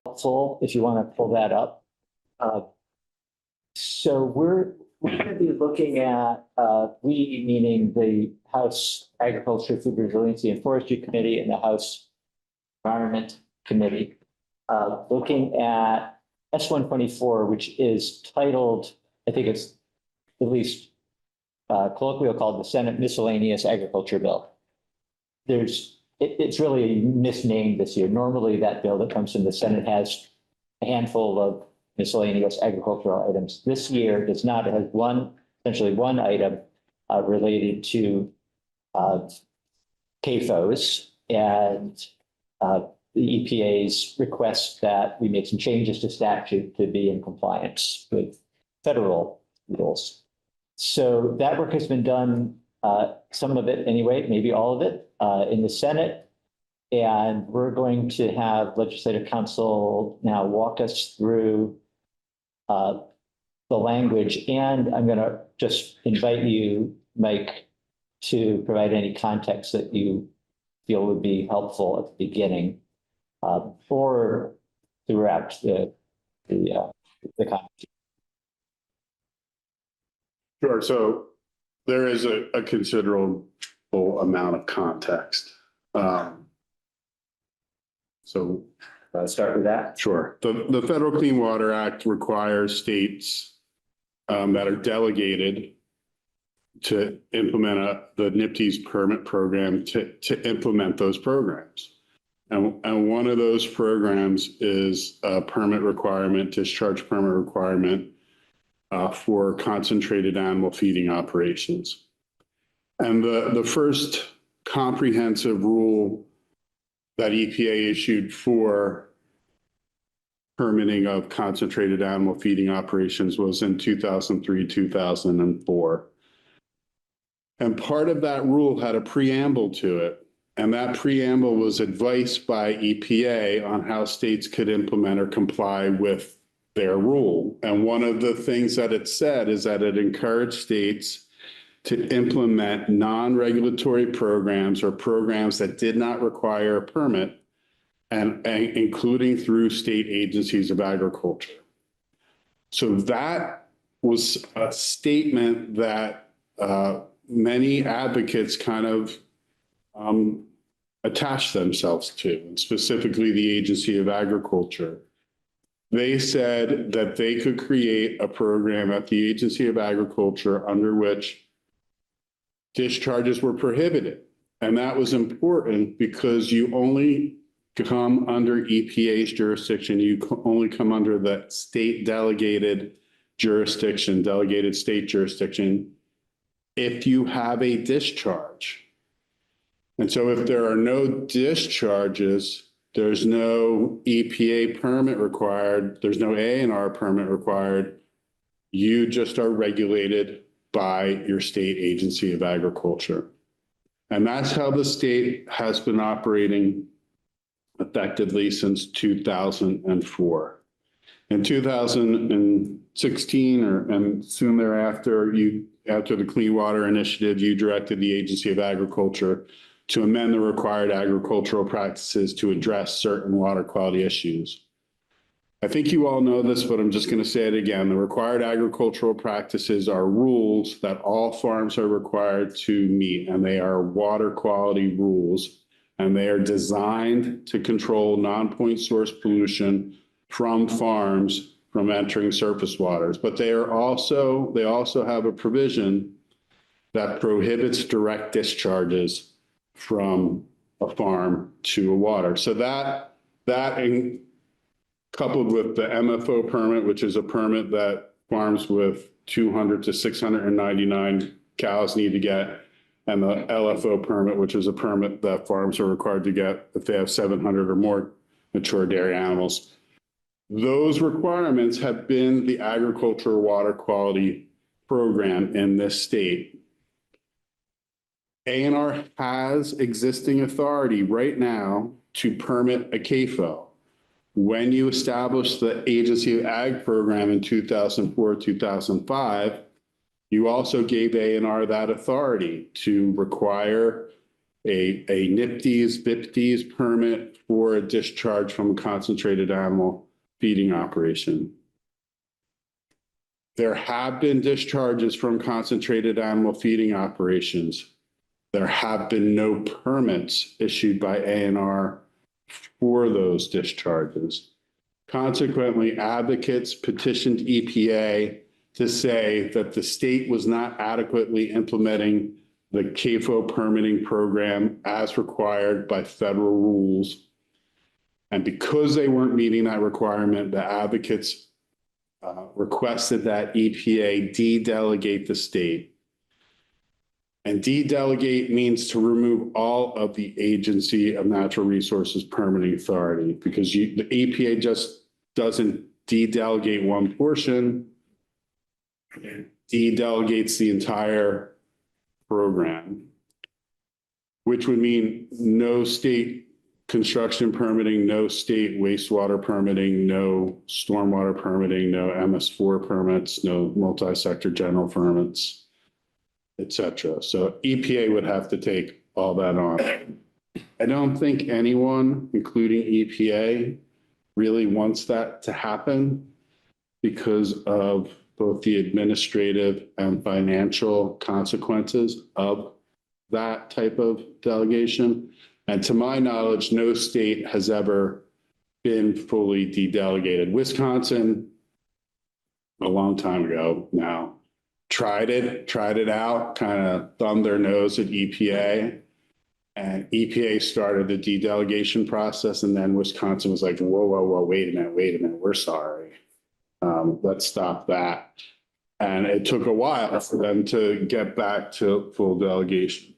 helpful if you want to pull that up. So we're going to be looking at, we meaning the House Agriculture, Food Resiliency and Forestry Committee and the House Environment Committee, looking at S.124, which is titled, I think it's at least colloquial, called the Senate Miscellaneous Agriculture Bill. It's really misnamed this year. Normally that bill that comes from the Senate has a handful of miscellaneous agricultural items. This year does not. It has essentially one item related to CAFOs and the EPA's request that we make some changes to statute to be in compliance with federal rules. So that work has been done, some of it anyway, maybe all of it, in the Senate. And we're going to have Legislative Council now walk us through the language. And I'm going to just invite you, Mike, to provide any context that you feel would be helpful at the beginning or throughout the conversation. Sure. So there is a considerable amount of context. So start with that. sure. The Federal Clean Water Act requires states that are delegated to implement the NIPTES permit program to implement those programs. And one of those programs is a permit requirement, discharge permit requirement for concentrated animal feeding operations. And the first comprehensive rule that EPA issued for permitting of concentrated animal feeding operations was in 2003, 2004. And part of that rule had a preamble to it. And that preamble was advice by EPA on how states could implement or comply with their rule. And one of the things that it said is that it encouraged states to implement non-regulatory programs or programs that did not require a permit, and including through state agencies of agriculture. So that was a statement that many advocates kind of attached themselves to, and specifically the Agency of Agriculture. They said that they could create a program at the Agency of Agriculture under which discharges were prohibited. And that was important because you only come under EPA's jurisdiction. You only come under the state delegated jurisdiction, delegated state jurisdiction, if you have a discharge. And so if there are no discharges, there's no EPA permit required, there's no A&R permit required, you just are regulated by your state agency of agriculture. And that's how the state has been operating effectively since 2004. In 2016, and soon thereafter, after the Clean Water Initiative, you directed the Agency of Agriculture to amend the required agricultural practices to address certain water quality issues. I think you all know this, but I'm just going to say it again. The required agricultural practices are rules that all farms are required to meet, and they are water quality rules, and they are designed to control non-point source pollution from farms from entering surface waters. But they also have a provision that prohibits direct discharges from a farm to a water. So that coupled with the MFO permit, which is a permit that farms with 200 to 699 cows need to get, and the LFO permit, which is a permit that farms are required to get if they have 700 or more mature dairy animals. Those requirements have been the agricultural water quality program in this state. A&R has existing authority right now to permit a CAFO. When you established the Agency of Ag program in 2004, 2005, you also gave A&R that authority to require a NIPD's, BIPD's permit for a discharge from a concentrated animal feeding operation. There have been discharges from concentrated animal feeding operations. There have been no permits issued by ANR for those discharges. Consequently, advocates petitioned EPA to say that the state was not adequately implementing the CAFO permitting program as required by federal rules. And because they weren't meeting that requirement, the advocates requested that EPA de-delegate the state. And de-delegate means to remove all of the Agency of Natural Resources permitting authority, because the EPA just doesn't de-delegate one portion, it de-delegates the entire program, which would mean no state construction permitting, no state wastewater permitting, no stormwater permitting, no MS4 permits, no multi-sector general permits, et cetera. So EPA would have to take all that on. I don't think anyone, including EPA, really wants that to happen because of both the administrative and financial consequences of that type of delegation. And to my knowledge, no state has ever been fully de-delegated. Wisconsin, a long time ago now, tried it out, kind of thumbed their nose at EPA. And EPA started the de-delegation process. And then Wisconsin was like, whoa, wait a minute, we're sorry. Let's stop that. And it took a while for them to get back to full delegation.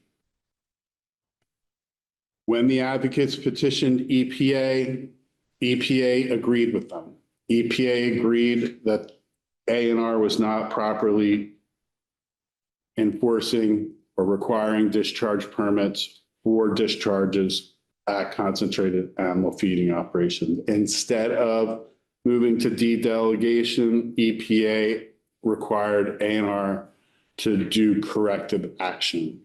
When the advocates petitioned EPA, EPA agreed with them. EPA agreed that ANR was not properly enforcing or requiring discharge permits for discharges at concentrated animal feeding operations. Instead of moving to de-delegation, EPA required ANR to do corrective action.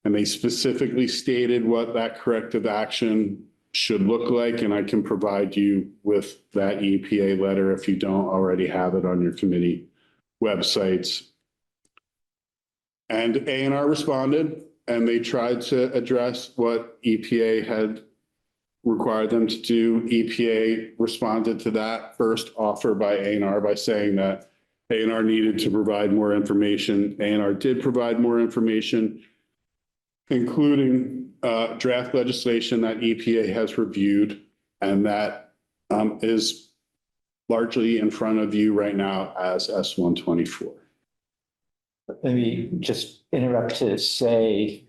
And they specifically stated what that corrective action should look like. And I can provide you with that EPA letter if you don't already have it on your committee websites. And ANR responded, and they tried to address what EPA had required them to do. EPA responded to that first offer by ANR by saying that ANR needed to provide more information. ANR did provide more information, including draft legislation that EPA has reviewed, and that is largely in front of you right now as S.124. Let me just interrupt to say,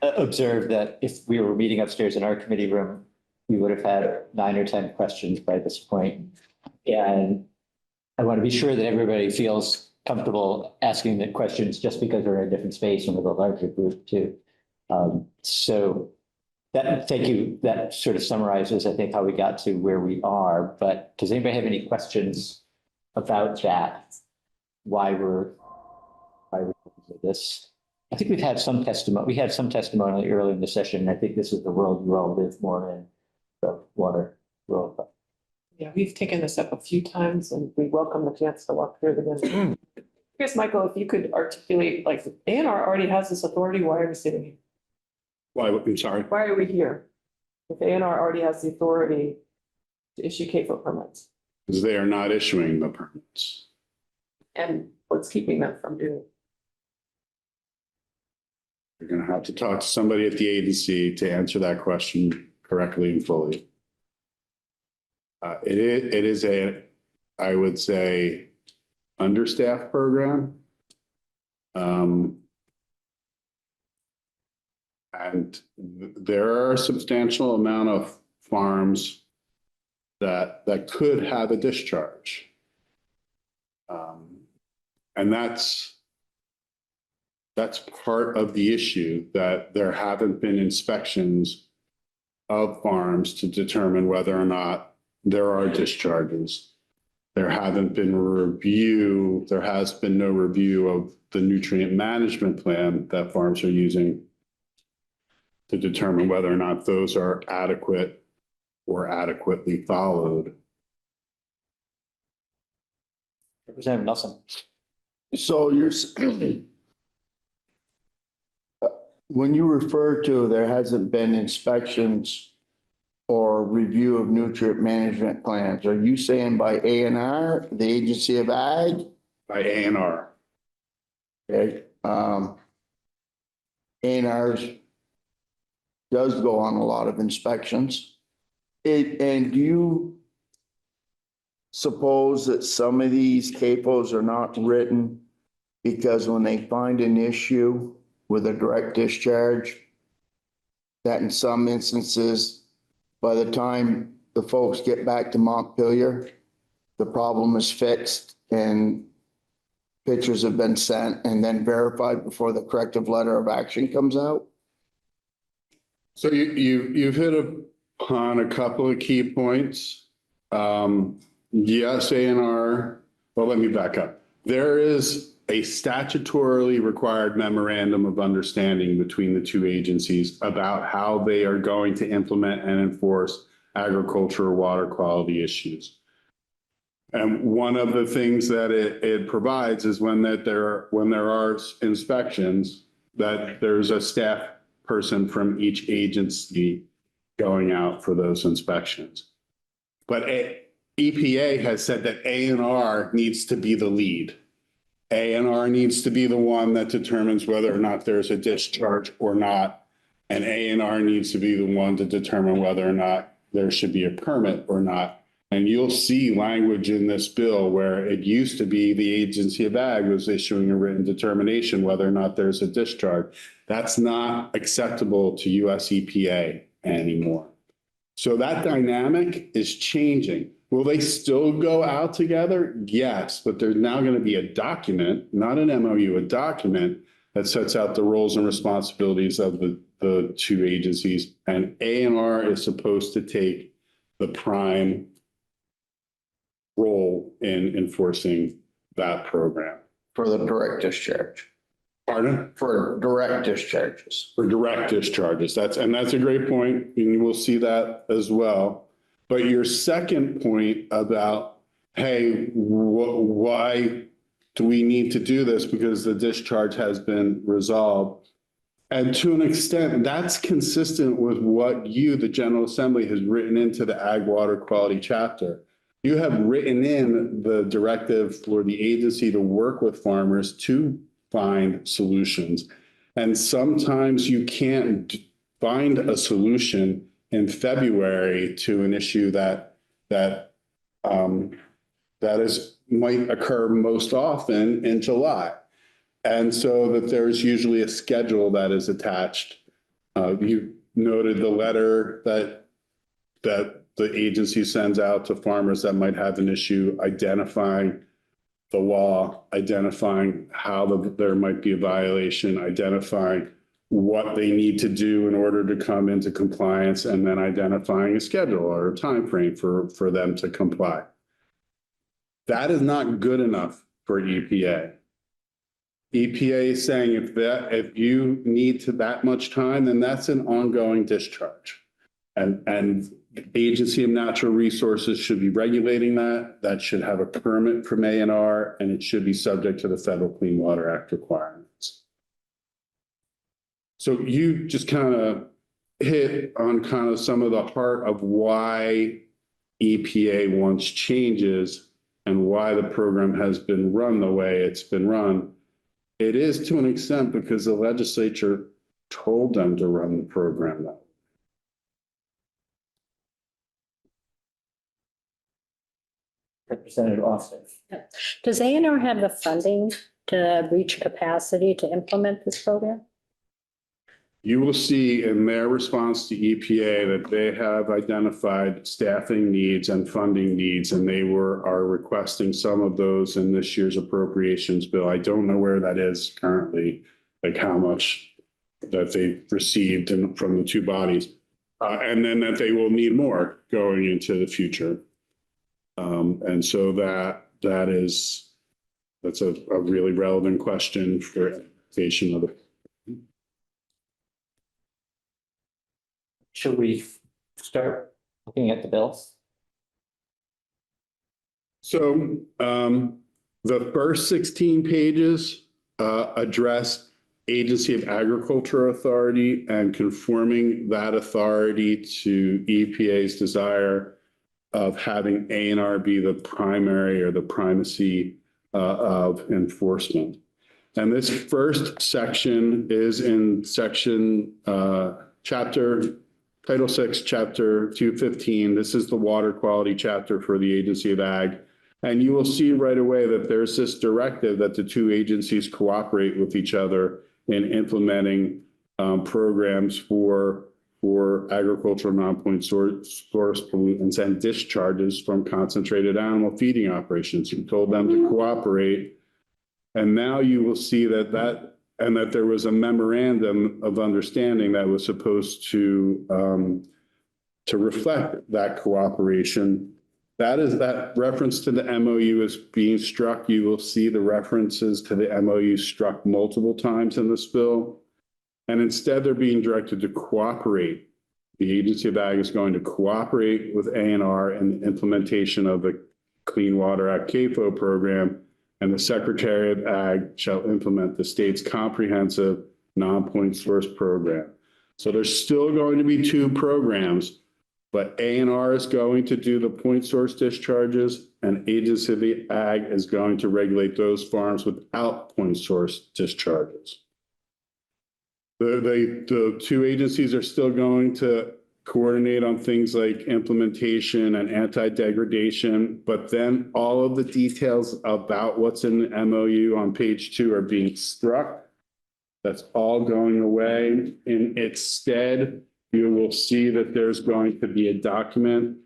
observe that if we were meeting upstairs in our committee room, we would have had 9 or 10 questions by this point. And I want to be sure that everybody feels comfortable asking the questions just because we're in a different space and with a larger group too. So that, thank you. That sort of summarizes, I think, how we got to where we are. But does anybody have any questions about that? Why we're this? I think we've had some testimony. We had some testimony early in the session. I think this is the world you all live more in, the water world. Yeah, we've taken this up a few times and we welcome the chance to walk through it again. I guess, Michael, if you could articulate, like, ANR already has this authority, why are we sitting here? Why, I'm sorry. Why are we here? If ANR already has the authority to issue CAFO permits, Because they are not issuing the permits. and what's keeping them from doing it? You're going to have to talk to somebody at the agency to answer that question correctly and fully. It is a, I would say, understaffed program. And there are a substantial amount of farms that could have a discharge. And that's part of the issue, that there haven't been inspections of farms to determine whether or not there are discharges. There haven't been there has been no review of the nutrient management plan that farms are using. to determine whether or not those are adequate or adequately followed. Representative Nelson. So when you refer to there hasn't been inspections or review of nutrient management plans, are you saying by A&R, the Agency of Ag? By A&R. Okay, A&R's does go on a lot of inspections. And do you suppose that some of these CAPOs are not written because when they find an issue with a direct discharge, that in some instances, by the time the folks get back to Montpelier, the problem is fixed and pictures have been sent and then verified before the corrective letter of action comes out? So you've hit upon a couple of key points. Yes, A&R, well, let me back up. There is a statutorily required memorandum of understanding between the two agencies about how they are going to implement and enforce agricultural water quality issues. And one of the things that it provides is when there are inspections, that there's a staff person from each agency going out for those inspections. But EPA has said that A&R needs to be the lead. A&R needs to be the one that determines whether or not there's a discharge or not. And A&R needs to be the one to determine whether or not there should be a permit or not. And you'll see language in this bill where it used to be the Agency of Ag was issuing a written determination whether or not there's a discharge. That's not acceptable to US EPA anymore. So that dynamic is changing. Will they still go out together? Yes, but there's now going to be a document, not an MOU, a document that sets out the roles and responsibilities of the two agencies. And A&R is supposed to take the prime role in enforcing that program. For the direct discharge, Pardon? for direct discharges. For direct discharges. That's a great point, and we'll see that as well. But your second point about, hey, why do we need to do this? Because the discharge has been resolved. And to an extent, that's consistent with what you, the General Assembly, has written into the Ag Water Quality chapter. You have written in the directive for the agency to work with farmers to find solutions. And sometimes you can't find a solution in February to an issue that might occur most often in July. And so that there's usually a schedule that is attached. You noted the letter that the agency sends out to farmers that might have an issue, identifying the law, identifying how there might be a violation, identifying what they need to do in order to come into compliance, and then identifying a schedule or a time frame for them to comply. That is not good enough for EPA. EPA is saying if you need to that much time, then that's an ongoing discharge. And the Agency of Natural Resources should be regulating that. That should have a permit from A&R, and it should be subject to the Federal Clean Water Act requirements. So you just kind of hit on kind of some of the heart of why EPA wants changes and why the program has been run the way it's been run. It is to an extent because the legislature told them to run the program that way. Representative Austin. Does A&R have the funding to reach capacity to implement this program? You will see in their response to EPA that they have identified staffing needs and funding needs, and they are requesting some of those in this year's appropriations bill. I don't know where that is currently, like how much that they've received from the two bodies, and then that they will need more going into the future. And so that's a really relevant question for education of the should we start looking at the bills? So the first 16 pages address Agency of Agriculture Authority and conforming that authority to EPA's desire of having A&R be the primary or the primacy of enforcement. And this first section is in section Title 6, Chapter 215. This is the water quality chapter for the Agency of Ag. And you will see right away that there's this directive that the two agencies cooperate with each other in implementing programs for agricultural non-point source pollutants and discharges from concentrated animal feeding operations. You told them to cooperate. And now you will see that there was a memorandum of understanding that was supposed to reflect that cooperation. That reference to the MOU is being struck. You will see the references to the MOU struck multiple times in this bill. And instead, they're being directed to cooperate. The Agency of Ag is going to cooperate with A&R in the implementation of the Clean Water Act CAFO program, and the Secretary of Ag shall implement the state's comprehensive non-point source program. So there's still going to be two programs, but A&R is going to do the point source discharges, and Agency of Ag is going to regulate those farms without point source discharges. The two agencies are still going to coordinate on things like implementation and anti-degradation, but then all of the details about what's in the MOU on page 2 are being struck. That's all going away. In its stead, you will see that there's going to be a document,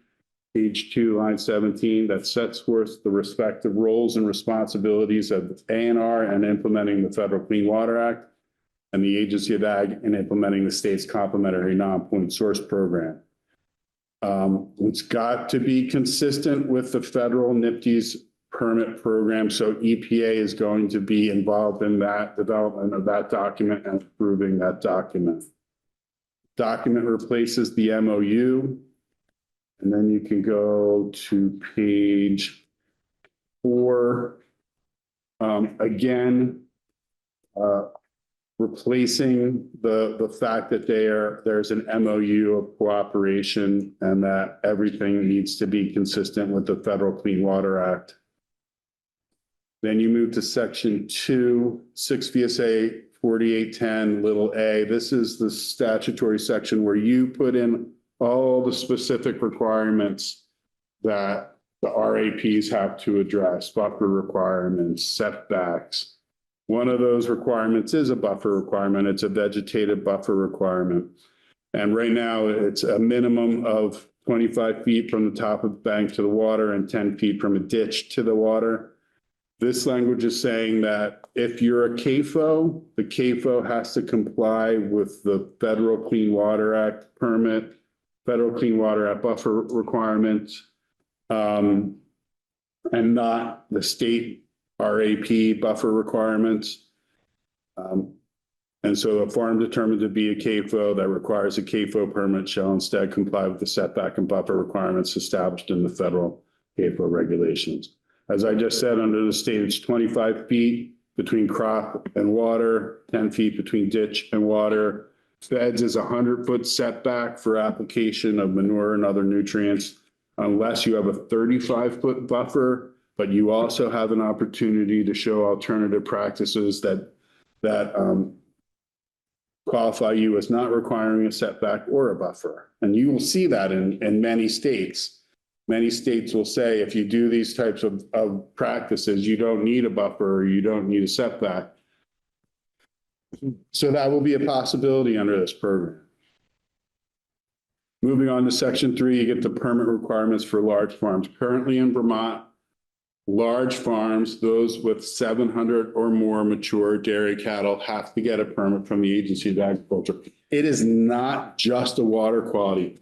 page 2, line 17, that sets forth the respective roles and responsibilities of A&R and implementing the Federal Clean Water Act, and the Agency of Ag in implementing the state's complementary non-point source program. It's got to be consistent with the federal NIPTES permit program, so EPA is going to be involved in that development of that document and approving that document. Document replaces the MOU, and then you can go to page 4. Again, replacing the fact that there's an MOU of cooperation and that everything needs to be consistent with the Federal Clean Water Act. Then you move to section 2, 6 VSA 4810 little a. This is the statutory section where you put in all the specific requirements that the RAPs have to address, buffer requirements, setbacks. One of those requirements is a buffer requirement. It's a vegetative buffer requirement. And right now it's a minimum of 25 feet from the top of the bank to the water and 10 feet from a ditch to the water. This language is saying that if you're a CAFO, the CAFO has to comply with the Federal Clean Water Act permit, Federal Clean Water Act buffer requirements, and not the state RAP buffer requirements. And so a farm determined to be a CAFO that requires a CAFO permit shall instead comply with the setback and buffer requirements established in the federal CAFO regulations. As I just said, under the state, it's 25 feet between crop and water, 10 feet between ditch and water. Feds is 100-foot setback for application of manure and other nutrients, unless you have a 35-foot buffer. But you also have an opportunity to show alternative practices that qualify you as not requiring a setback or a buffer. And you will see that in many states. Many states will say, if you do these types of practices, you don't need a buffer or you don't need a setback. So that will be a possibility under this program. Moving on to section 3, you get the permit requirements for large farms. Currently in Vermont, large farms, those with 700 or more mature dairy cattle, have to get a permit from the Agency of Agriculture. It is not just a water quality.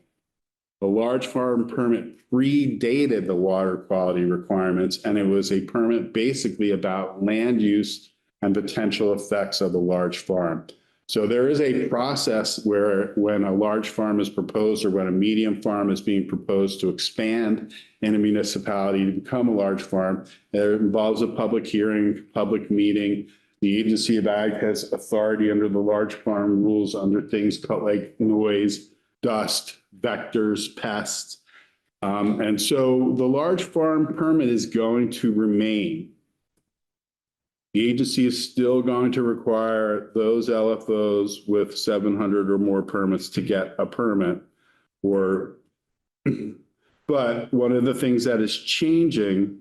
The large farm permit predated the water quality requirements, and it was a permit basically about land use and potential effects of the large farm. So there is a process where when a large farm is proposed or when a medium farm is being proposed to expand in a municipality to become a large farm, it involves a public hearing, public meeting. The Agency of Ag has authority under the large farm rules under things called like noise, dust, vectors, pests. And so the large farm permit is going to remain. The agency is still going to require those LFOs with 700 or more permits to get a permit or, but one of the things that is changing,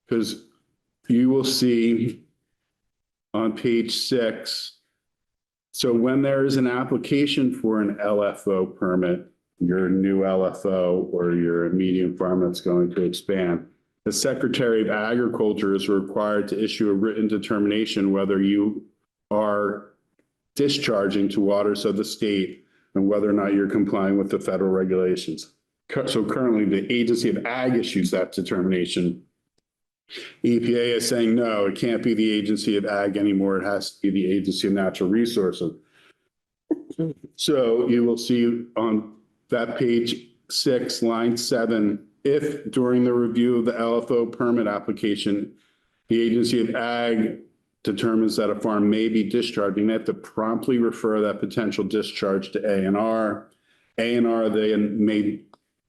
because you will see on page 6, so when there is an application for an LFO permit, your new LFO or your medium farm that's going to expand, the Secretary of Agriculture is required to issue a written determination whether you are discharging to waters of the state and whether or not you're complying with the federal regulations. So currently the Agency of Ag issues that determination. EPA is saying, no, it can't be the Agency of Ag anymore. It has to be the Agency of Natural Resources. So you will see on that page 6, line 7, if during the review of the LFO permit application, the Agency of Ag determines that a farm may be discharging, they have to promptly refer that potential discharge to A&R. A&R then may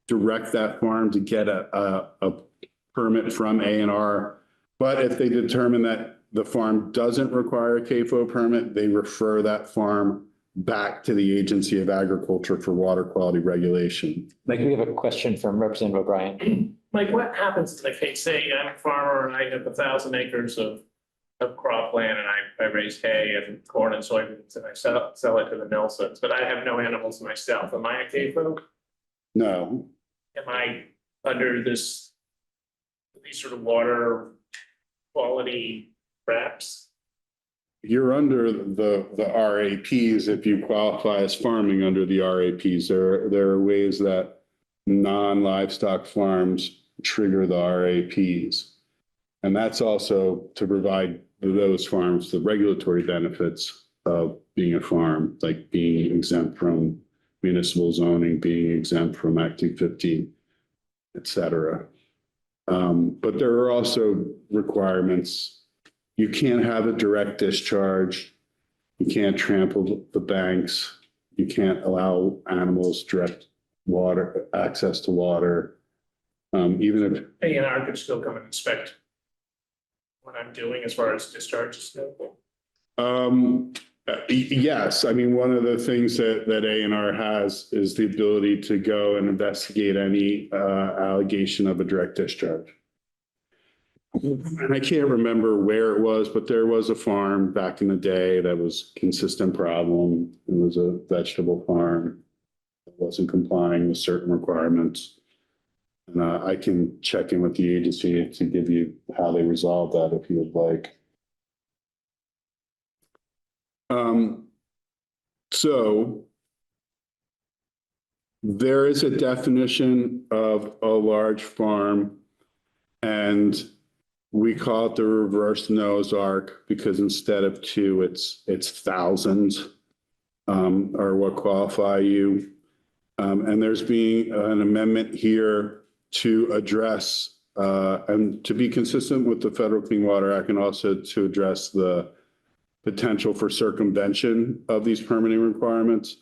direct that farm to get a permit from A&R. But if they determine that the farm doesn't require a CAFO permit, they refer that farm back to the Agency of Agriculture for water quality regulation. Mike, we have a question from Representative O'Brien. Mike, what happens if they say I'm a farmer and I have 1,000 acres of cropland and I raise hay and corn and soybeans and I sell it to the Nelsons, but I have no animals myself. Am I a CAFO? No, Am I under these sort of water quality wraps? you're under the RAPs if you qualify as farming under the RAPs. There are ways that non-livestock farms trigger the RAPs. And that's also to provide those farms the regulatory benefits of being a farm, like being exempt from municipal zoning, being exempt from Act 250, et cetera. But there are also requirements. You can't have a direct discharge. You can't trample the banks. You can't allow animals direct water, access to water. Even if A&R could still come and inspect what I'm doing as far as discharges go. yes, I mean, one of the things that A&R has is the ability to go and investigate any allegation of a direct discharge. And I can't remember where it was, but there was a farm back in the day that was a consistent problem. It was a vegetable farm that wasn't complying with certain requirements. And I can check in with the agency to give you how they resolve that if you would like. So there is a definition of a large farm, and we call it the reverse Noah's Ark because instead of 2, it's thousands are what qualify you. And there's being an amendment here to address and to be consistent with the Federal Clean Water Act and also to address the potential for circumvention of these permitting requirements.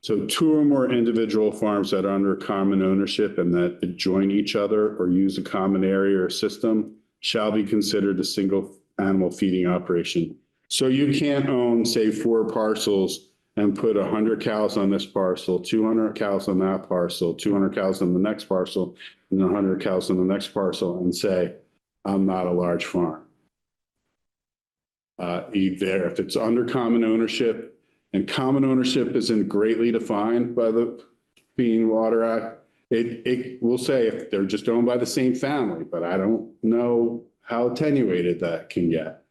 So 2 or more individual farms that are under common ownership and that adjoin each other or use a common area or system shall be considered a single animal feeding operation. So you can't own, say, 4 parcels and put 100 cows on this parcel, 200 cows on that parcel, 200 cows on the next parcel, and 100 cows on the next parcel and say, I'm not a large farm. Either if it's under common ownership, and common ownership isn't greatly defined by the Clean Water Act, it will say if they're just owned by the same family, but I don't know how attenuated that can get.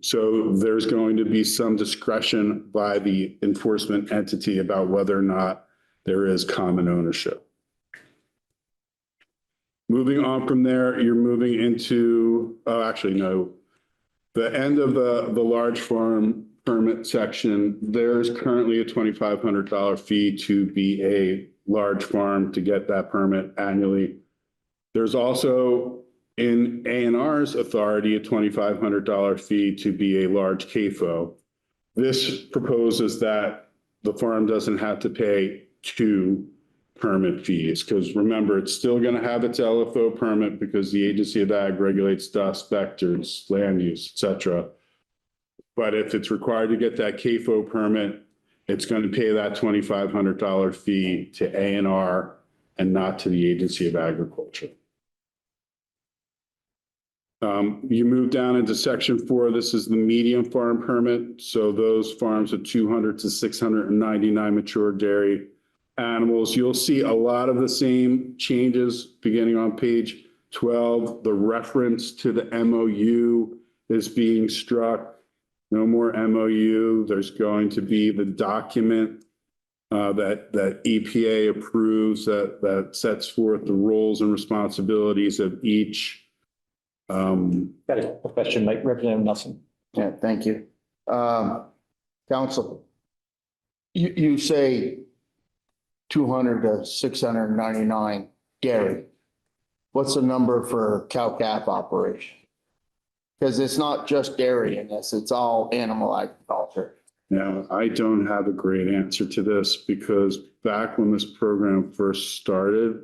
So there's going to be some discretion by the enforcement entity about whether or not there is common ownership. Moving on from there, you're moving into, oh, actually, no. The end of the large farm permit section, there's currently a $2,500 fee to be a large farm to get that permit annually. There's also in A&R's authority, a $2,500 fee to be a large CAFO. This proposes that the farm doesn't have to pay two permit fees, because remember, it's still going to have its LFO permit because the Agency of Ag regulates dust, vectors, land use, et cetera. But if it's required to get that CAFO permit, it's going to pay that $2,500 fee to A&R and not to the Agency of Agriculture. You move down into section 4. This is the medium farm permit. So those farms with 200 to 699 mature dairy animals. You'll see a lot of the same changes beginning on page 12. The reference to the MOU is being struck. No more MOU. There's going to be the document that EPA approves that sets forth the roles and responsibilities of each. Got a question, Mike, Representative Nelson. Yeah, thank you. Council, you say 200 to 699 dairy. What's the number for cow-calf operation? Because it's not just dairy in this, it's all animal agriculture. Now, I don't have a great answer to this because back when this program first started,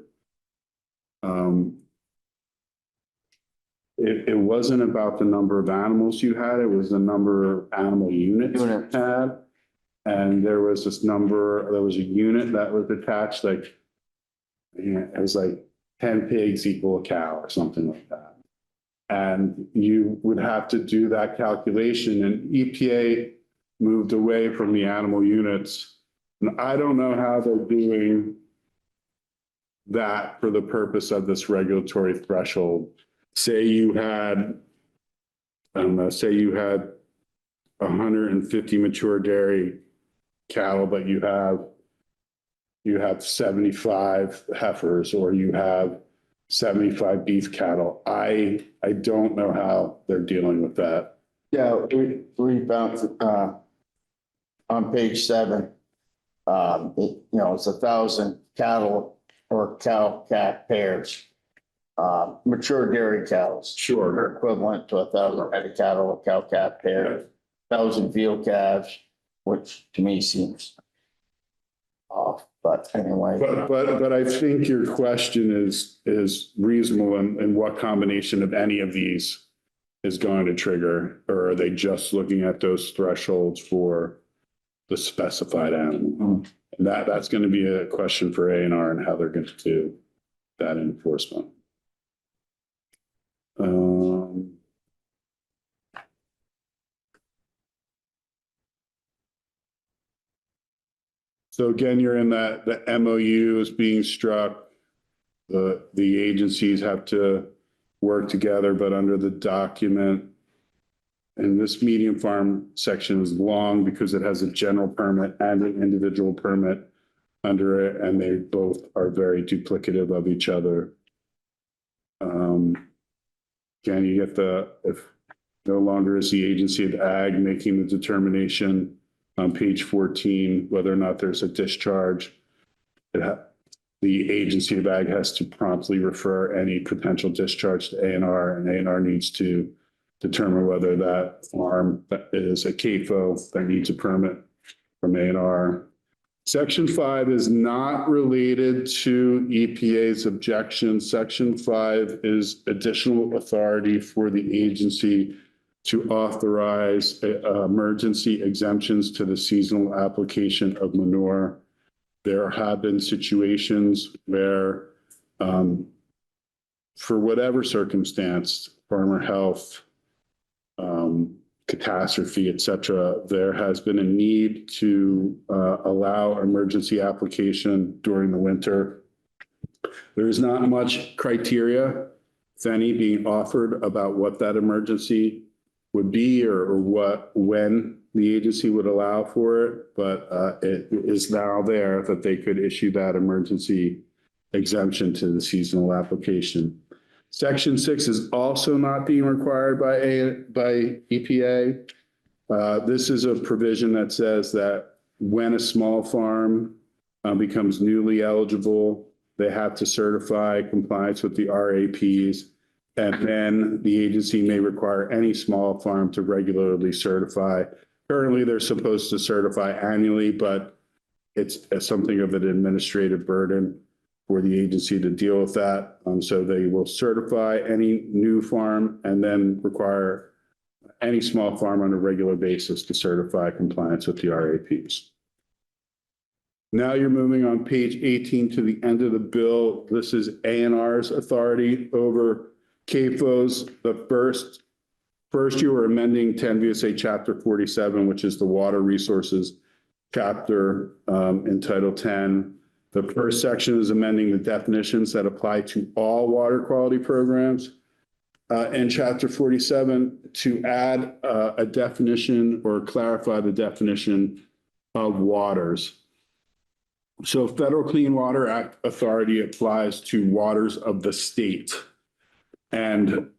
it wasn't about the number of animals you had, it was the number of animal units you had. And there was this number, there was a unit that was attached, like, it was like 10 pigs equal a cow or something like that. And you would have to do that calculation, and EPA moved away from the animal units. And I don't know how they're doing that for the purpose of this regulatory threshold. Say you had, I don't know, say you had 150 mature dairy cattle, but you have 75 heifers, or you have 75 beef cattle. I don't know how they're dealing with that. Yeah, we found on page 7, it's 1,000 cattle or cow-calf pairs. Mature dairy cows. Sure. Are equivalent to 1,000 head of cattle or cow-calf pairs, 1,000 field calves, which to me seems off, but anyway. But I think your question is reasonable, and what combination of any of these is going to trigger, or are they just looking at those thresholds for the specified animal? And that's going to be a question for A&R and how they're going to do that enforcement. So again, you're in that the MOU is being struck. The agencies have to work together, but under the document. And this medium farm section is long because it has a general permit and an individual permit under it, and they both are very duplicative of each other. Again, you get if no longer is the Agency of Ag making the determination on page 14, whether or not there's a discharge, the Agency of Ag has to promptly refer any potential discharge to A&R, and A&R needs to determine whether that farm is a CAFO that needs a permit from A&R. Section 5 is not related to EPA's objection. Section 5 is additional authority for the agency to authorize emergency exemptions to the seasonal application of manure. There have been situations where, for whatever circumstance, farmer health, catastrophe, et cetera, there has been a need to allow emergency application during the winter. There is not much criteria, if any, being offered about what that emergency would be or when the agency would allow for it, but it is now there that they could issue that emergency exemption to the seasonal application. Section 6 is also not being required by EPA. This is a provision that says that when a small farm becomes newly eligible, they have to certify compliance with the RAPs. And then the agency may require any small farm to regularly certify. Currently, they're supposed to certify annually, but it's something of an administrative burden for the agency to deal with that. So they will certify any new farm and then require any small farm on a regular basis to certify compliance with the RAPs. Now you're moving on page 18 to the end of the bill. This is A&R's authority over CAFOs. The first you were amending 10 VSA Chapter 47, which is the water resources chapter in Title 10. The first section is amending the definitions that apply to all water quality programs. In Chapter 47 to add a definition or clarify the definition of waters. So Federal Clean Water Act authority applies to waters of the state. And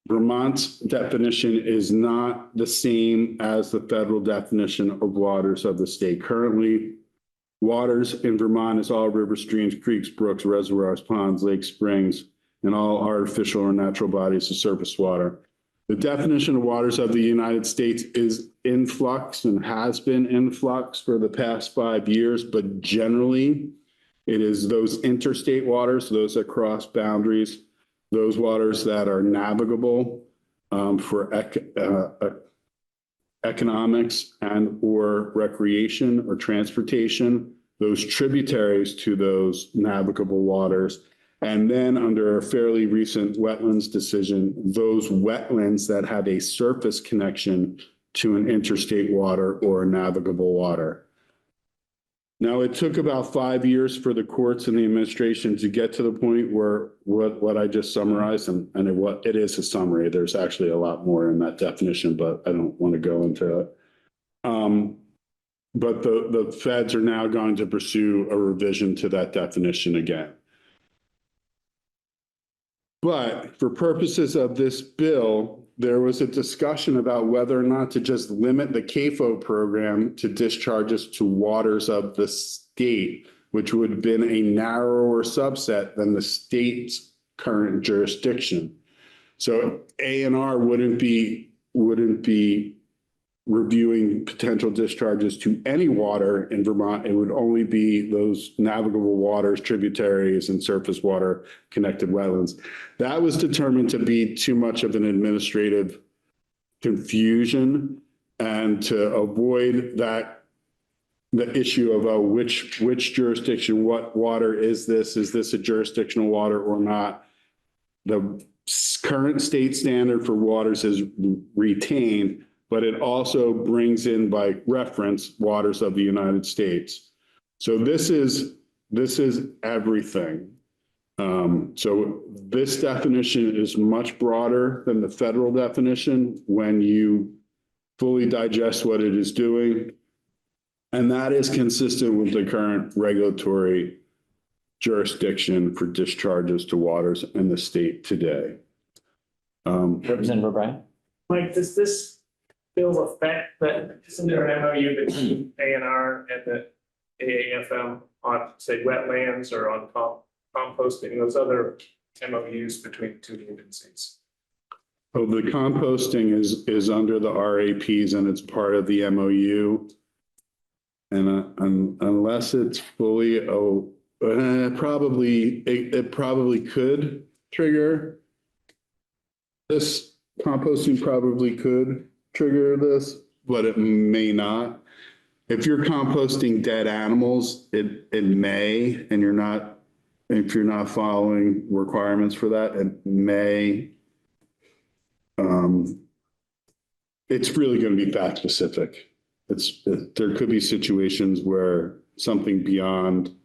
Vermont's definition is not the same as the federal definition of waters of the state. Currently, waters in Vermont is all rivers, streams, creeks, brooks, reservoirs, ponds, lakes, springs, and all artificial or natural bodies of surface water. The definition of waters of the United States is in flux and has been in flux for the past 5 years, but generally it is those interstate waters, those that cross boundaries, those waters that are navigable for economics and or recreation or transportation, those tributaries to those navigable waters. And then under a fairly recent wetlands decision, those wetlands that have a surface connection to an interstate water or a navigable water. Now, it took about 5 years for the courts and the administration to get to the point where what I just summarized, and it is a summary. There's actually a lot more in that definition, but I don't want to go into it. But the feds are now going to pursue a revision to that definition again. But for purposes of this bill, there was a discussion about whether or not to just limit the CAFO program to discharges to waters of the state, which would have been a narrower subset than the state's current jurisdiction. So A&R wouldn't be reviewing potential discharges to any water in Vermont. It would only be those navigable waters, tributaries, and surface water connected wetlands. That was determined to be too much of an administrative confusion, and to avoid that, the issue of which jurisdiction, what water is this? Is this a jurisdictional water or not? The current state standard for waters is retained, but it also brings in by reference waters of the United States. So this is everything. So this definition is much broader than the federal definition when you fully digest what it is doing. And that is consistent with the current regulatory jurisdiction for discharges to waters in the state today. Representative O'Brien? Mike, does this bill affect that, isn't there an MOU between A&R and the AAFM on, say, wetlands or on composting, those other MOUs between the two agencies? Oh, the composting is under the RAPs and it's part of the MOU. And unless it's fully, it probably could trigger this. Composting probably could trigger this, but it may not. If you're composting dead animals, it may, and if you're not following requirements for that, it may. It's really going to be fact specific. There could be situations where something beyond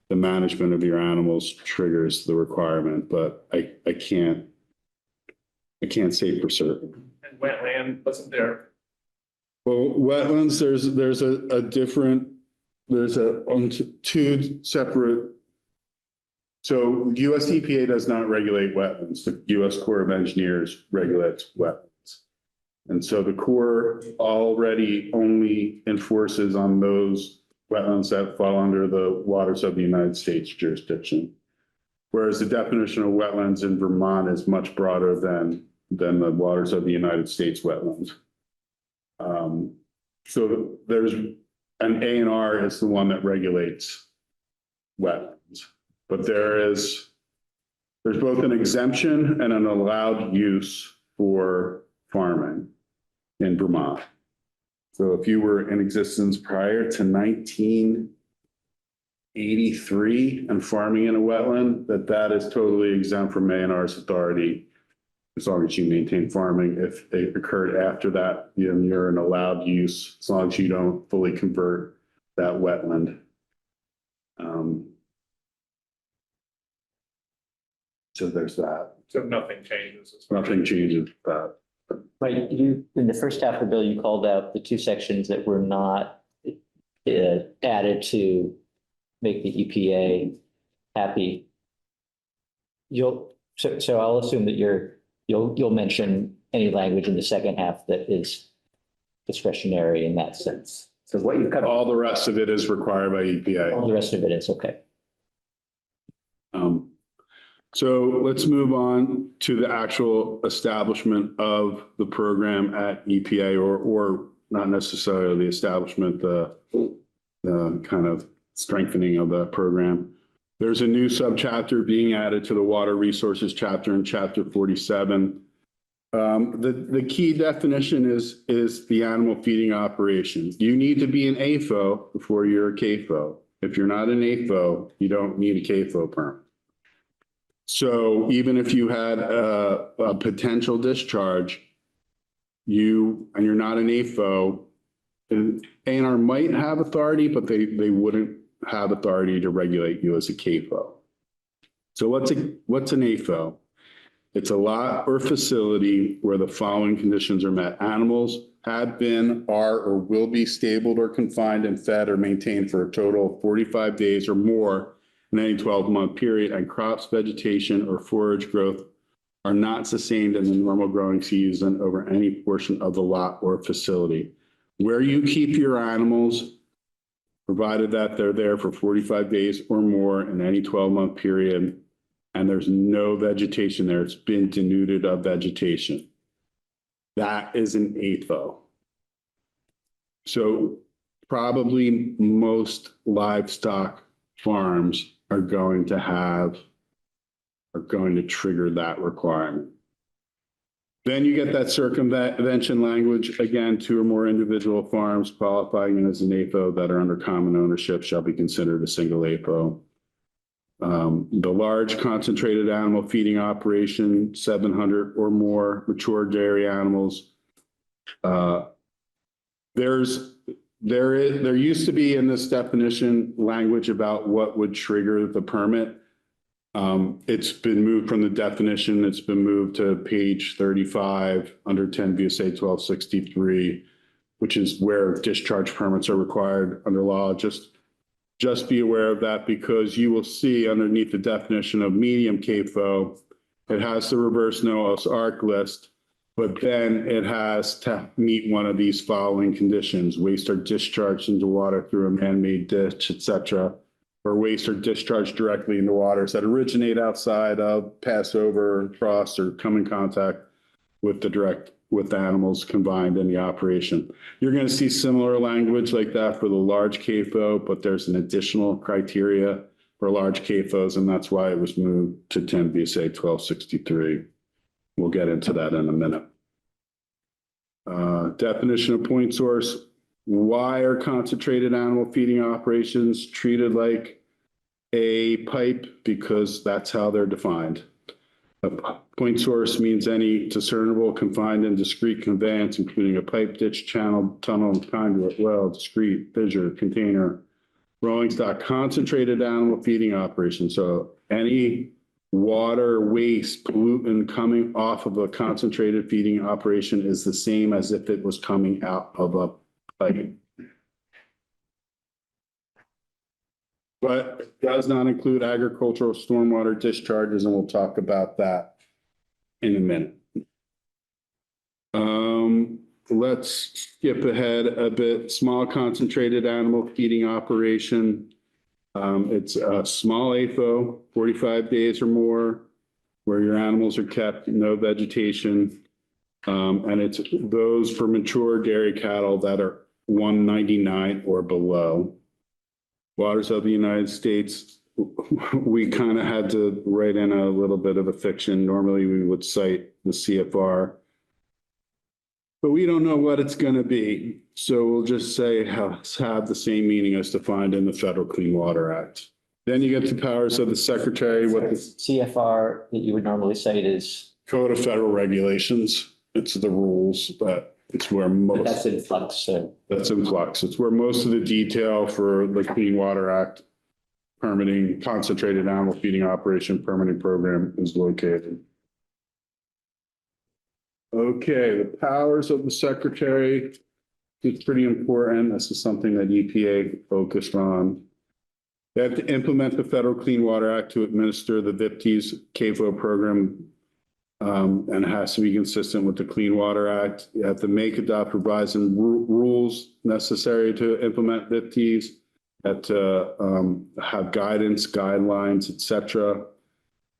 the management of your animals triggers the requirement, but I can't say for certain. And wetland, wasn't there? Well, wetlands, there's two separate. So US EPA does not regulate wetlands. The US Corps of Engineers regulates wetlands. And so the Corps already only enforces on those wetlands that fall under the waters of the United States jurisdiction. Whereas the definition of wetlands in Vermont is much broader than the waters of the United States wetlands. So there's an A&R is the one that regulates wetlands, but there's both an exemption and an allowed use for farming in Vermont. So if you were in existence prior to 1983 and farming in a wetland, that is totally exempt from A&R's authority, as long as you maintain farming. If it occurred after that, you're an allowed use, as long as you don't fully convert that wetland. So there's that. So nothing changes. as far as- Nothing changes with that. Right, you, in the first half of the bill, you called out the two sections that were not added to make the EPA happy. So I'll assume that you'll mention any language in the second half that is discretionary in that sense. So what you've covered, All the rest of it is required by EPA. all the rest of it is okay. So let's move on to the actual establishment of the program at EPA, or not necessarily the establishment, the kind of strengthening of the program. There's a new subchapter being added to the water resources chapter in chapter 47. The key definition is the animal feeding operation. You need to be an AFO before you're a CAFO. If you're not an AFO, you don't need a CAFO permit. So even if you had a potential discharge, and you're not an AFO, A&R might have authority, but they wouldn't have authority to regulate you as a CAFO. So what's an AFO? It's a lot or facility where the following conditions are met. Animals have been, are, or will be stabled or confined and fed or maintained for a total of 45 days or more in any 12-month period, and crops, vegetation, or forage growth are not sustained in the normal growing season over any portion of the lot or facility. Where you keep your animals, provided that they're there for 45 days or more in any 12-month period, and there's no vegetation there, it's been denuded of vegetation. That is an AFO. So probably most livestock farms are going to trigger that requirement. Then you get that circumvention language, again, 2 or more individual farms qualifying as an AFO that are under common ownership shall be considered a single AFO. The large concentrated animal feeding operation, 700 or more mature dairy animals. There used to be in this definition language about what would trigger the permit. It's been moved from the definition. It's been moved to page 35 under 10 VSA 1263, which is where discharge permits are required under law. Just be aware of that, because you will see underneath the definition of medium CAFO, it has the reverse Noah's Ark list, but then it has to meet one of these following conditions: waste are discharged into water through a man-made ditch, etc., or waste are discharged directly into waters that originate outside of, pass over, cross, or come in contact with the animals combined in the operation. You're going to see similar language like that for the large CAFO, but there's an additional criteria for large CAFOs, and that's why it was moved to 10 VSA 1263. We'll get into that in a minute. Definition of point source. Why are concentrated animal feeding operations treated like a pipe? Because that's how they're defined. A point source means any discernible, confined, and discrete conveyance, including a pipe, ditch, channel, tunnel, conduit, well, discrete, fissure, container, rolling stock, concentrated animal feeding operation. So any water, waste, pollutant coming off of a concentrated feeding operation is the same as if it was coming out of a pipe. But it does not include agricultural stormwater discharges, and we'll talk about that in a minute. let's skip ahead a bit. Small concentrated animal feeding operation. It's a small AFO, 45 days or more, where your animals are kept, no vegetation. And it's those for mature dairy cattle that are 199 or below. Waters of the United States, we kind of had to write in a little bit of a fiction. Normally we would cite the CFR, but we don't know what it's going to be. So we'll just say have the same meaning as defined in the Federal Clean Water Act. Then you get the powers of the secretary, what the CFR that you would normally cite is, Code of Federal Regulations. It's the rules, but it's where but that's most, in flux, so. that's in flux. It's where most of the detail for the Clean Water Act permitting, concentrated animal feeding operation permitting program is located. Okay, the powers of the secretary is pretty important. This is something that EPA focused on. They have to implement the Federal Clean Water Act to administer the VIPTES CAFO program, and it has to be consistent with the Clean Water Act. You have to make, adopt, revise, and rules necessary to implement VIPTES. You have to have guidance, guidelines, et cetera.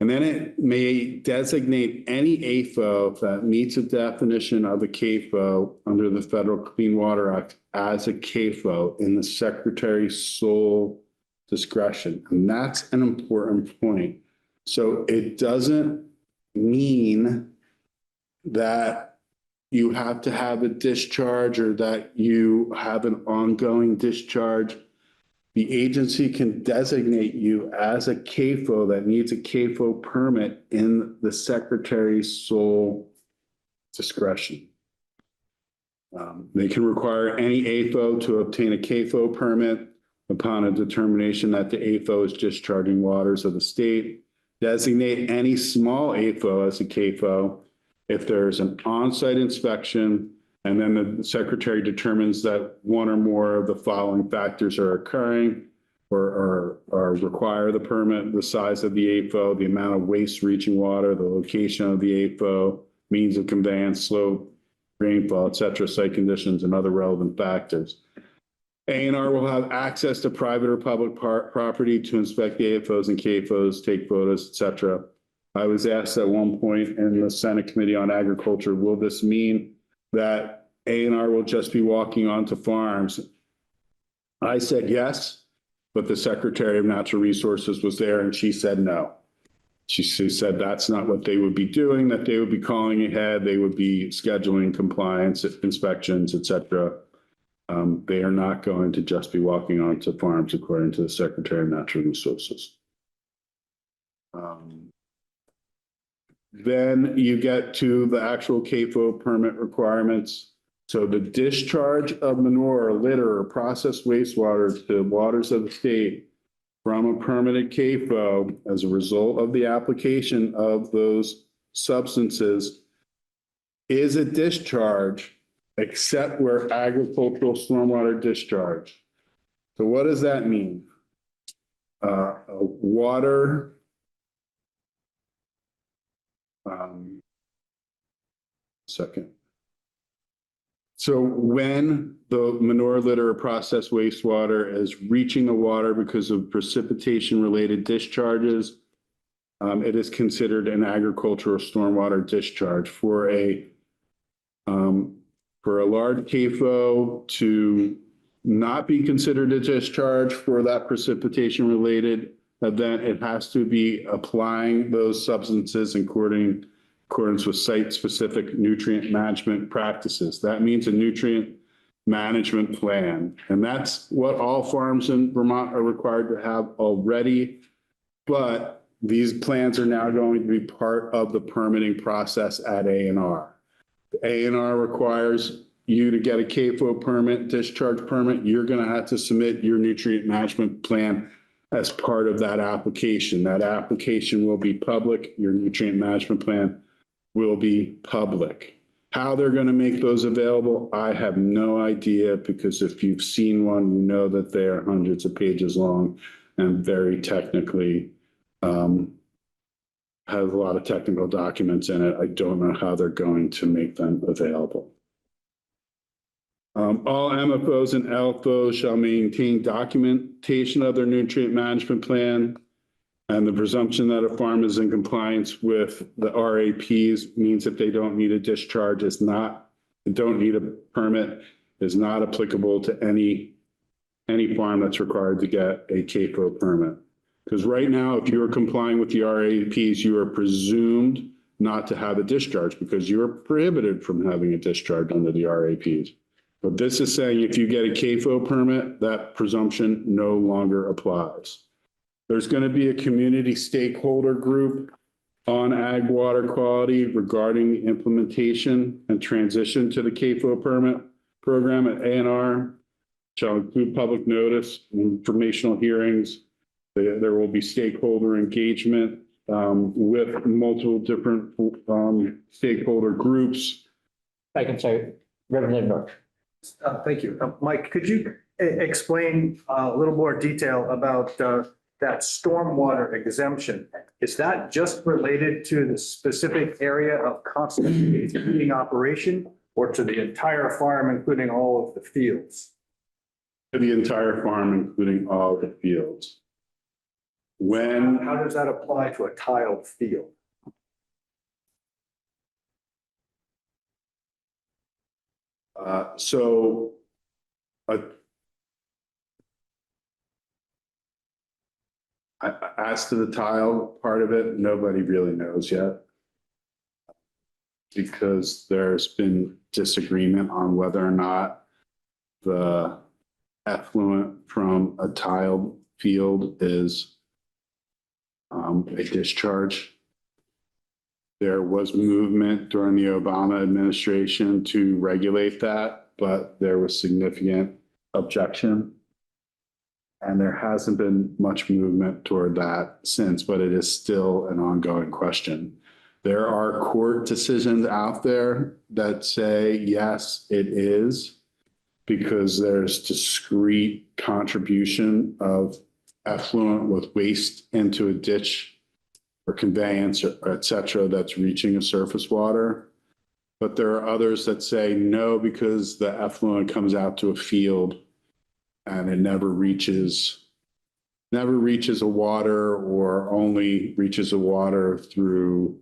And then it may designate any AFO that meets a definition of a CAFO under the Federal Clean Water Act as a CAFO in the secretary's sole discretion. And that's an important point. So it doesn't mean that you have to have a discharge or that you have an ongoing discharge. The agency can designate you as a CAFO that needs a CAFO permit in the secretary's sole discretion. They can require any AFO to obtain a CAFO permit upon a determination that the AFO is discharging waters of the state. Designate any small AFO as a CAFO if there's an on-site inspection and then the secretary determines that one or more of the following factors are occurring or require the permit: the size of the AFO, the amount of waste reaching water, the location of the AFO, means of conveyance, slope, rainfall, et cetera, site conditions, and other relevant factors. A&R will have access to private or public property to inspect the AFOs and CAFOs, take photos, et cetera. I was asked at one point in the Senate Committee on Agriculture, will this mean that A&R will just be walking onto farms? I said yes, but the Secretary of Natural Resources was there and she said no. She said that's not what they would be doing, that they would be calling ahead, they would be scheduling compliance inspections, et cetera. They are not going to just be walking onto farms, according to the Secretary of Natural Resources. Then you get to the actual CAFO permit requirements. So the discharge of manure, litter, or processed wastewater to waters of the state from a permitted CAFO as a result of the application of those substances is a discharge, except where agricultural stormwater discharge. So what does that mean? Water. Second. So when the manure, litter, or processed wastewater is reaching the water because of precipitation related discharges, it is considered an agricultural stormwater discharge. For a large CAFO to not be considered a discharge for that precipitation related event, it has to be applying those substances in accordance with site-specific nutrient management practices. That means a nutrient management plan. And that's what all farms in Vermont are required to have already. But these plans are now going to be part of the permitting process at A&R. A&R requires you to get a CAFO permit, discharge permit. You're going to have to submit your nutrient management plan as part of that application. That application will be public. Your nutrient management plan will be public. How they're going to make those available, I have no idea, because if you've seen one, you know that they are hundreds of pages long and very technically have a lot of technical documents in it. I don't know how they're going to make them available. All MFOs and LFOs shall maintain documentation of their nutrient management plan. And the presumption that a farm is in compliance with the RAPs means that they don't need a discharge don't need a permit, is not applicable to any farm that's required to get a CAFO permit. Because right now, if you are complying with the RAPs, you are presumed not to have a discharge because you are prohibited from having a discharge under the RAPs. But this is saying if you get a CAFO permit, that presumption no longer applies. There's going to be a community stakeholder group on ag water quality regarding implementation and transition to the CAFO permit program at ANR. Shall include public notice, informational hearings. There will be stakeholder engagement with multiple different stakeholder groups. I can say, Representative North. Thank you. Mike, could you explain a little more detail about that stormwater exemption? Is that just related to the specific area of constant heating operation or to the entire farm, including all of the fields? To the entire farm, including all the fields. How does that apply to a tiled field? As to the tile part of it, nobody really knows yet. Because there's been disagreement on whether or not the effluent from a tiled field is a discharge. There was movement during the Obama administration to regulate that, but there was significant objection. And there hasn't been much movement toward that since, but it is still an ongoing question. There are court decisions out there that say, yes, it is, because there's discrete contribution of effluent with waste into a ditch or conveyance, or et cetera, that's reaching a surface water. But there are others that say no, because the effluent comes out to a field and it never reaches a water, or only reaches a water through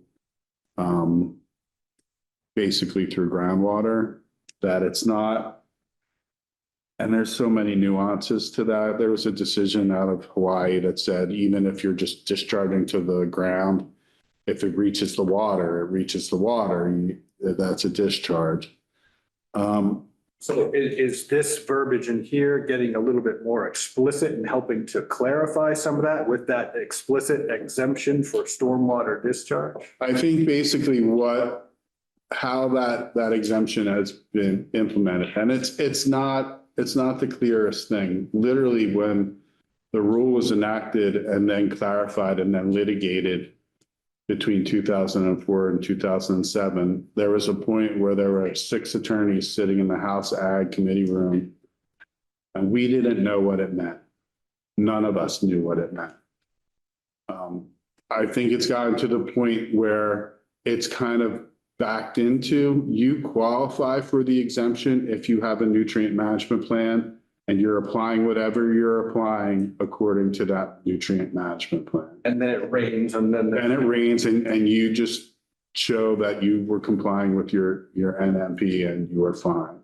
basically through groundwater, that it's not. And there's so many nuances to that. There was a decision out of Hawaii that said, even if you're just discharging to the ground, if it reaches the water, it reaches the water, that's a discharge. So is this verbiage in here getting a little bit more explicit and helping to clarify some of that with that explicit exemption for stormwater discharge? I think basically how that exemption has been implemented, and it's not the clearest thing. Literally, when the rule was enacted and then clarified and then litigated between 2004 and 2007, there was a point where there were 6 attorneys sitting in the House Ag Committee room, and we didn't know what it meant. None of us knew what it meant. I think it's gotten to the point where it's kind of backed into, you qualify for the exemption if you have a nutrient management plan and you're applying whatever you're applying according to that nutrient management plan. And then it rains and then. And it rains and you just show that you were complying with your NMP and you are fine.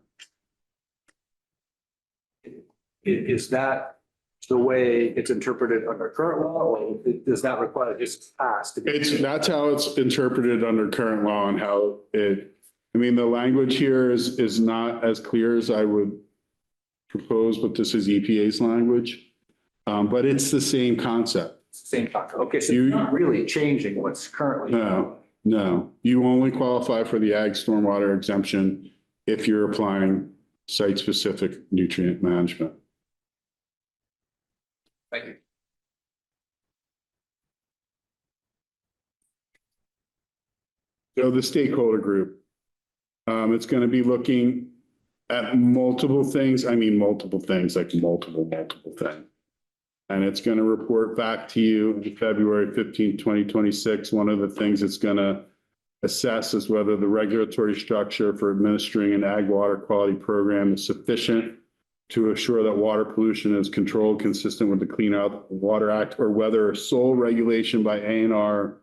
Is that the way it's interpreted under current law, or does that require just pass to be? That's how it's interpreted under current law, and how the language here is not as clear as I would propose, but this is EPA's language. But it's the same concept. Same concept. Okay, so you're not really changing what's currently. No, you only qualify for the ag stormwater exemption if you're applying site-specific nutrient management. Thank you. So the stakeholder group, it's going to be looking at multiple things. I mean, multiple things, like multiple things. And it's going to report back to you on February 15, 2026. One of the things it's going to assesses whether the regulatory structure for administering an ag water quality program is sufficient to assure that water pollution is controlled consistent with the Clean Out Water Act, or whether sole regulation by A&R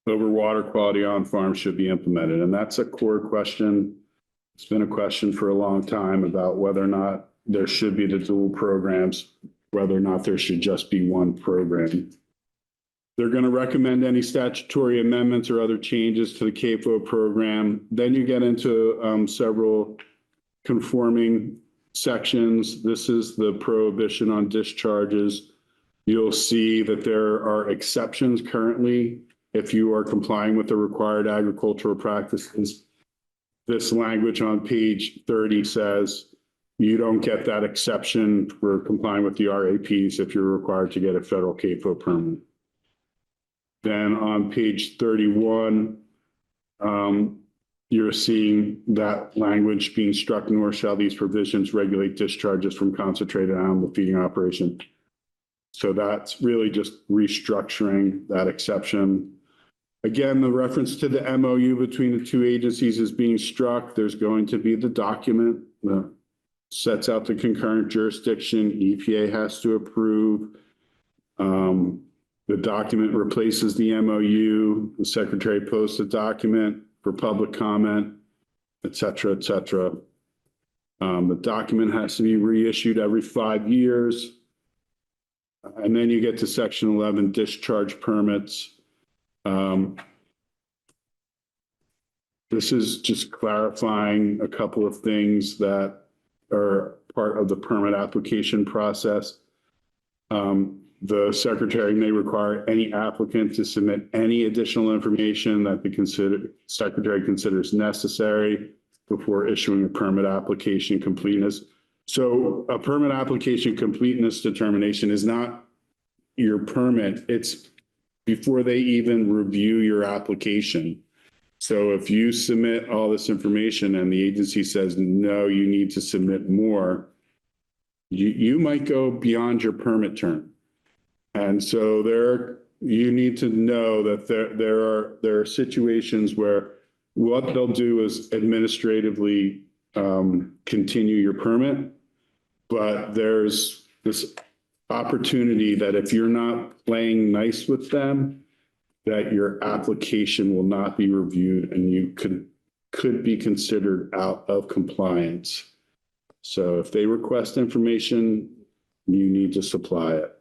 over water quality on farm should be implemented. And that's a core question. It's been a question for a long time about whether or not there should be the dual programs, whether or not there should just be one program. They're going to recommend any statutory amendments or other changes to the CAFO program. Then you get into several conforming sections. This is the prohibition on discharges. You'll see that there are exceptions currently if you are complying with the required agricultural practices. This language on page 30 says you don't get that exception for complying with the RAPs if you're required to get a federal CAFO permit. Then on page 31, you're seeing that language being struck, nor shall these provisions regulate discharges from concentrated animal feeding operation. So that's really just restructuring that exception. Again, the reference to the MOU between the two agencies is being struck. There's going to be the document that sets out the concurrent jurisdiction. EPA has to approve. The document replaces the MOU. The secretary posts a document for public comment, et cetera, et cetera. The document has to be reissued every 5 years. And then you get to section 11, discharge permits. This is just clarifying a couple of things that are part of the permit application process. The secretary may require any applicant to submit any additional information that the secretary considers necessary before issuing a permit application completeness. So a permit application completeness determination is not your permit. It's before they even review your application. So if you submit all this information and the agency says, no, you need to submit more, you might go beyond your permit term. And so you need to know that there are situations where what they'll do is administratively continue your permit, but there's this opportunity that if you're not playing nice with them, that your application will not be reviewed and you could be considered out of compliance. So if they request information, you need to supply it.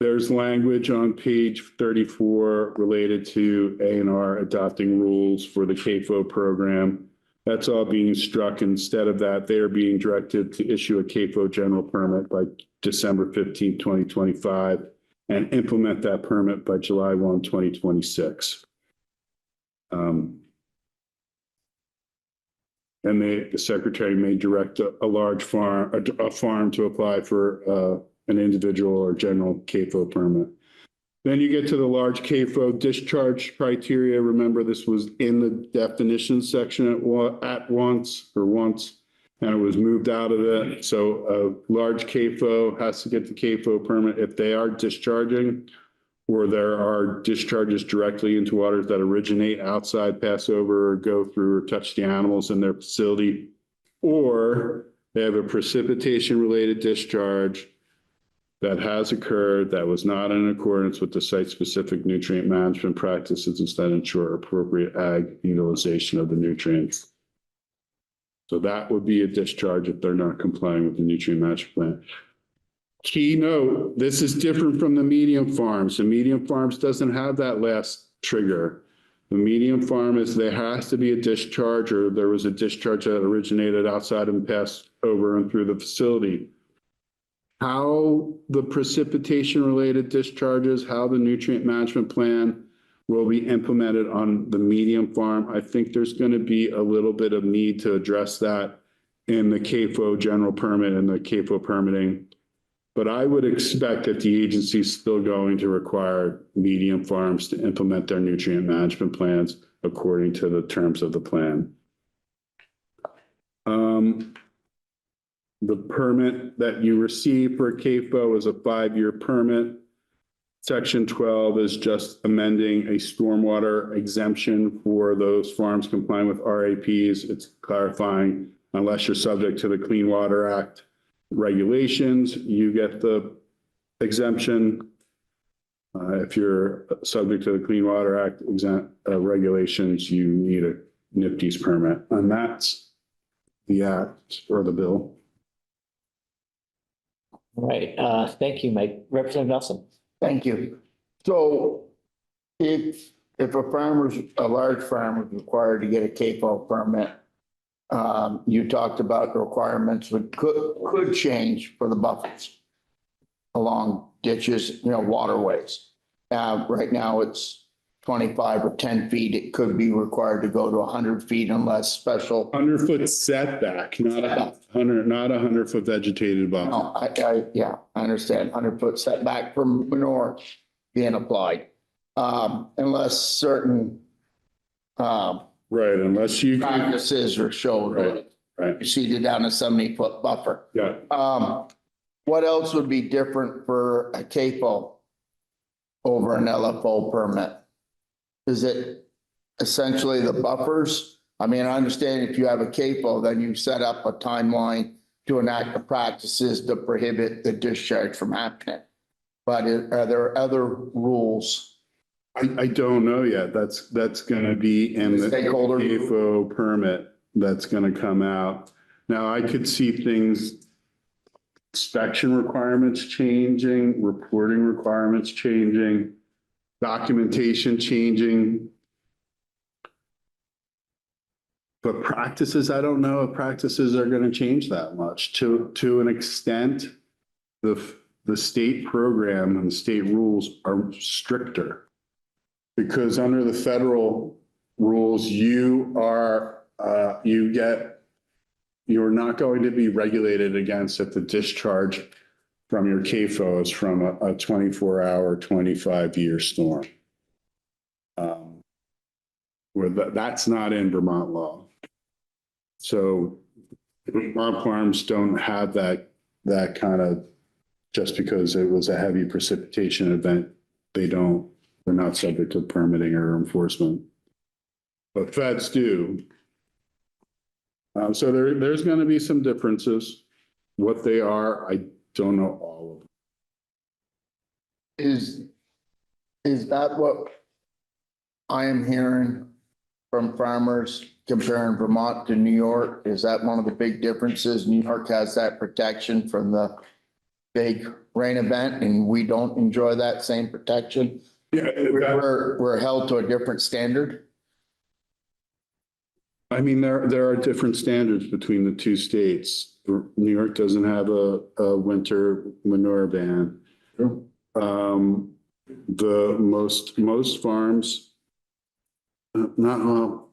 There's language on page 34 related to A&R adopting rules for the CAFO program. That's all being struck. Instead of that, they are being directed to issue a CAFO general permit by December 15, 2025, and implement that permit by July 1, 2026. And the secretary may direct a large farm, a farm to apply for an individual or general CAFO permit. Then you get to the large CAFO discharge criteria. Remember, this was in the definition section at once, and it was moved out of it. So a large CAFO has to get the CAFO permit if they are discharging, or there are discharges directly into waters that originate outside, pass over, or go through, or touch the animals in their facility, or they have a precipitation-related discharge that has occurred that was not in accordance with the site-specific nutrient management practices instead ensure appropriate ag utilization of the nutrients. So that would be a discharge if they're not complying with the nutrient management plan. Key note, this is different from the medium farms. The medium farms doesn't have that last trigger. The medium farm is there has to be a discharge, or there was a discharge that originated outside and passed over and through the facility. How the precipitation related discharges, how the nutrient management plan will be implemented on the medium farm. I think there's going to be a little bit of need to address that in the CAFO general permit and the CAFO permitting. But I would expect that the agency is still going to require medium farms to implement their nutrient management plans according to the terms of the plan. The permit that you receive for a CAFO is a 5-year permit. Section 12 is just amending a stormwater exemption for those farms complying with RAPs. It's clarifying, unless you're subject to the Clean Water Act regulations, you get the exemption. If you're subject to the Clean Water Act regulations, you need a NIPD's permit, and that's the act or the bill. All right, thank you, Mike. Representative Nelson. Thank you. So if a large farmer is required to get a CAFO permit, you talked about the requirements could change for the buffers along ditches, waterways. Right now it's 25 or 10 feet. It could be required to go to 100 feet unless special. 100-foot setback, not 100-foot vegetated buffer. No, I understand. 100-foot setback from manure being applied. Unless certain Right, unless you. practices are shown. Right. You see it down a 70-foot buffer. Yeah. What else would be different for a CAFO over an LFO permit? Is it essentially the buffers? I mean, I understand if you have a CAFO, then you set up a timeline to enact the practices to prohibit the discharge from happening. But are there other rules? I don't know yet. That's gonna be in the Stakeholder. CAFO permit that's gonna come out. Now, I could see things, inspection requirements changing, reporting requirements changing, documentation changing. But practices, I don't know if practices are gonna change that much. To an extent, the state program and the state rules are stricter. Because under the federal rules, you're not going to be regulated against if the discharge from your CAFO is from a 24-hour, 25-year storm. That's not in Vermont law. So Vermont farms don't have that kind of, just because it was a heavy precipitation event, they're not subject to permitting or enforcement. But feds do. So there's going to be some differences. What they are, I don't know all of them. Is that what I am hearing from farmers comparing Vermont to New York? Is that one of the big differences? New York has that protection from the big rain event and we don't enjoy that same protection. Yeah, We're held to a different standard. I mean, there are different standards between the two states. New York doesn't have a winter manure ban. The most farms, not all.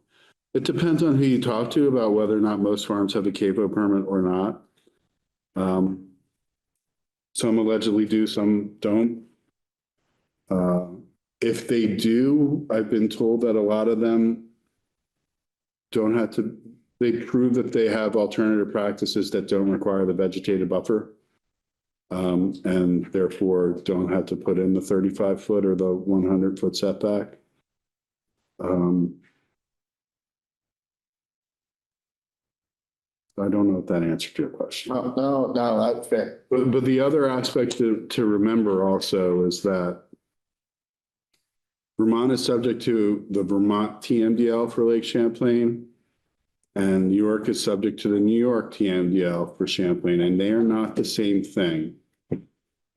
It depends on who you talk to about whether or not most farms have a CAFO permit or not. Some allegedly do, some don't. If they do, I've been told that a lot of them don't have to, they prove that they have alternative practices that don't require the vegetative buffer. And therefore don't have to put in the 35-foot or the 100-foot setback. I don't know if that answered your question. No, that's fair. But the other aspect to remember also is that Vermont is subject to the Vermont TMDL for Lake Champlain, and New York is subject to the New York TMDL for Champlain, and they are not the same thing.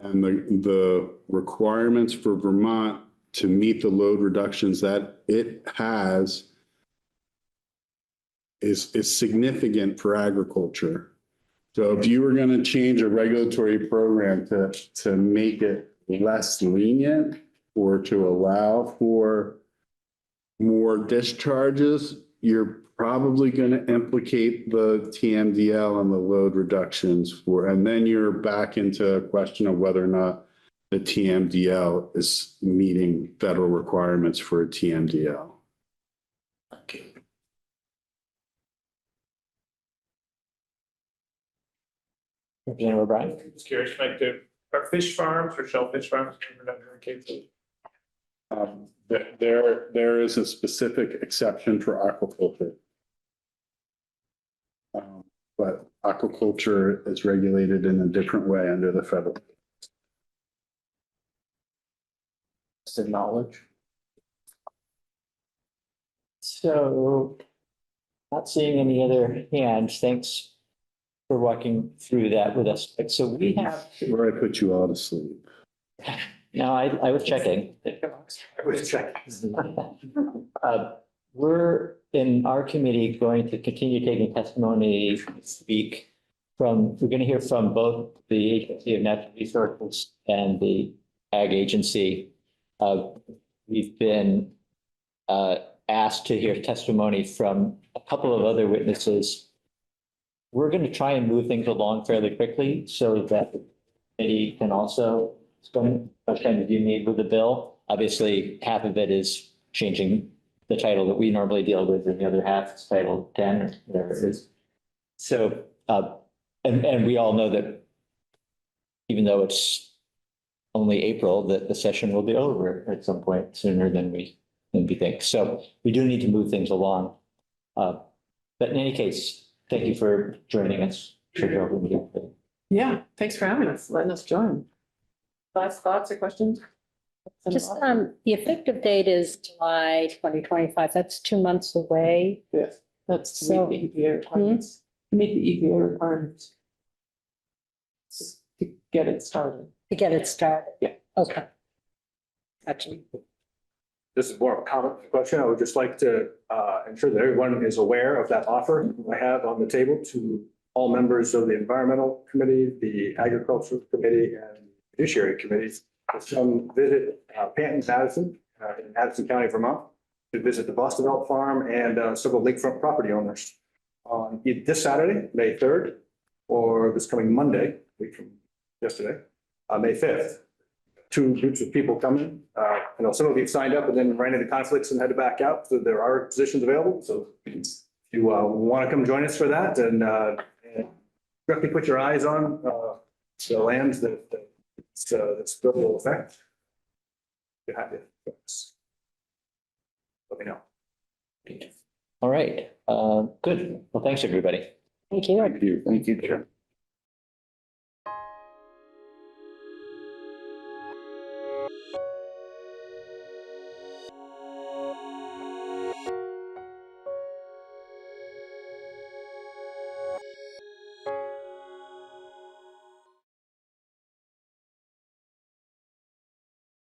And the requirements for Vermont to meet the load reductions that it has is significant for agriculture. So if you were going to change a regulatory program to make it less lenient or to allow for more discharges, you're probably going to implicate the TMDL and the load reductions and then you're back into a question of whether or not the TMDL is meeting federal requirements for a TMDL. Okay. Representative O'Brien. Just curious, Mike, Are fish farms or shellfish farms covered under K-2? There is a specific exception for aquaculture. But aquaculture is regulated in a different way under the federal. Some knowledge. So not seeing any other hands. Thanks for walking through that with us. So we have, Where I put you all to sleep. now I was checking. I was checking. We're in our committee going to continue taking testimony this week from, we're going to hear from both the Agency of Natural Resources and the Ag Agency. We've been asked to hear testimony from a couple of other witnesses. We're going to try and move things along fairly quickly so that the committee can also spend as much time as you need with the bill. Obviously, half of it is changing the title that we normally deal with, and the other half is Title 10 or whatever it is. So, and we all know that even though it's only April, that the session will be over at some point sooner than we think. So we do need to move things along. But in any case, thank you for joining us. Yeah, thanks for having us, letting us join. Last thoughts or questions? Just, the effective date is July 2025. That's 2 months away. Yes, that's to So- meet the EPA requirements. To meet the EPA requirements. Just to get it started. To get it started. Yeah. Okay. Gotcha. This is more of a comment question. I would just like to ensure that everyone is aware of that offer I have on the table to all members of the Environmental Committee, the Agricultural Committee, and the Judiciary Committees to come visit Panton, Madison, in Madison County, Vermont, to visit the Boston Belt Farm and several lakefront property owners on either this Saturday, May 3rd, or this coming Monday, week from yesterday, May 5th. 2 groups of people coming. I know some of you signed up and then ran into conflicts and had to back out, so there are positions available. So if you want to come join us for that, and directly put your eyes on the lands that's bill will affect. You're happy. Let me know. All right, good. Well, thanks, everybody. Thank you. Thank you. Thank you, Chair.